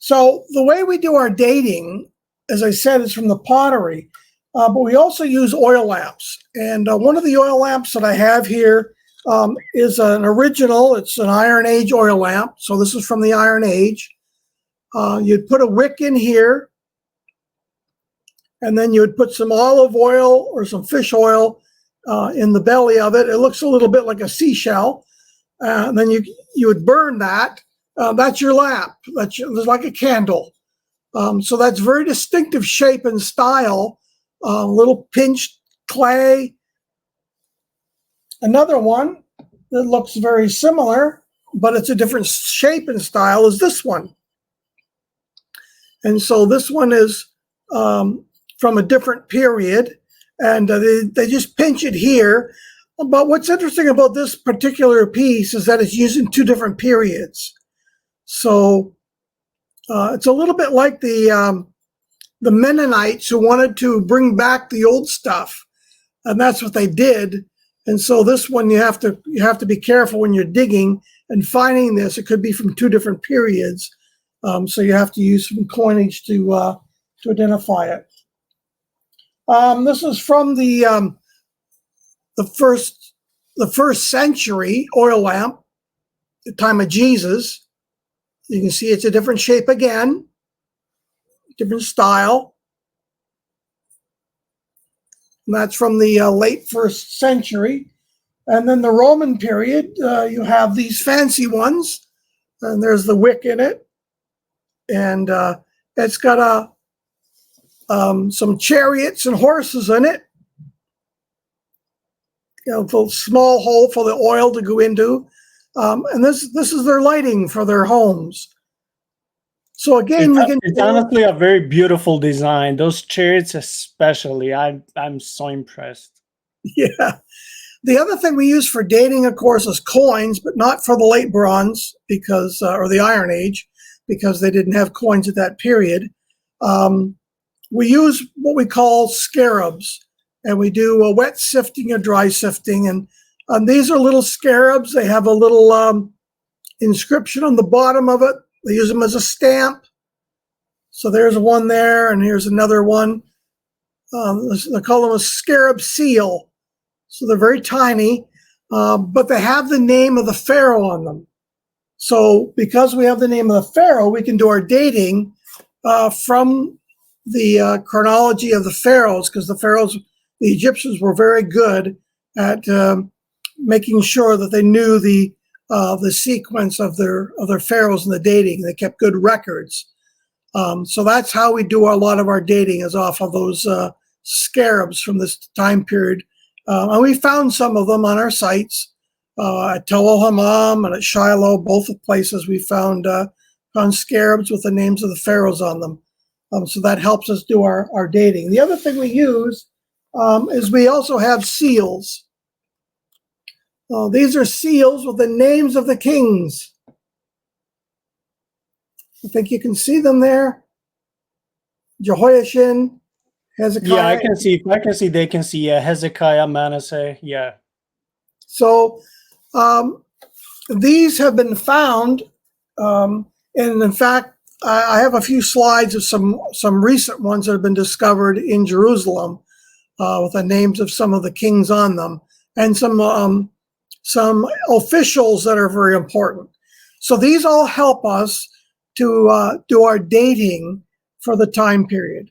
So the way we do our dating, as I said, is from the pottery, but we also use oil lamps. And one of the oil lamps that I have here is an original. It's an Iron Age oil lamp. So this is from the Iron Age. You'd put a wick in here, and then you would put some olive oil or some fish oil in the belly of it. It looks a little bit like a seashell. And then you would burn that. That's your lamp. It's like a candle. So that's very distinctive shape and style. Little pinched clay. Another one that looks very similar, but it's a different shape and style, is this one. And so this one is from a different period, and they just pinch it here. But what's interesting about this particular piece is that it's used in two different periods. So it's a little bit like the Mennonites who wanted to bring back the old stuff, and that's what they did. And so this one you have to be careful when you're digging and finding this. It could be from two different periods, so you have to use some coinage to identify it. This is from the first century oil lamp, the time of Jesus. You can see it's a different shape again, different style. And that's from the late first century. And then the Roman period, you have these fancy ones, and there's the wick in it. And it's got some chariots and horses in it. A small hole for the oil to go into. And this is their lighting for their homes. So again, it's honestly a very beautiful design. Those chariots especially, I'm so impressed. Yeah. The other thing we use for dating, of course, is coins, but not for the late bronze because, or the Iron Age, because they didn't have coins at that period. We use what we call scarabs, and we do a wet sifting or dry sifting. And these are little scarabs. They have a little inscription on the bottom of it. They use them as a stamp. So there's one there, and here's another one. They call them a scarab seal. So they're very tiny, but they have the name of the pharaoh on them. So because we have the name of the pharaoh, we can do our dating from the chronology of the pharaohs, because the Egyptians were very good at making sure that they knew the sequence of their pharaohs and the dating. They kept good records. So that's how we do a lot of our dating, is off of those scarabs from this time period. And we found some of them on our sites at Tel El Hammam and at Shiloh, both places we found scarabs with the names of the pharaohs on them. So that helps us do our dating. The other thing we use is we also have seals. These are seals with the names of the kings. I think you can see them there. Jehoiachin, Hezekiah. Yeah, I can see. They can see. Yeah, Hezekiah, Manasseh. Yeah. So these have been found, and in fact, I have a few slides of some recent ones that have been discovered in Jerusalem with the names of some of the kings on them, and some officials that are very important. So these all help us to do our dating for the time period.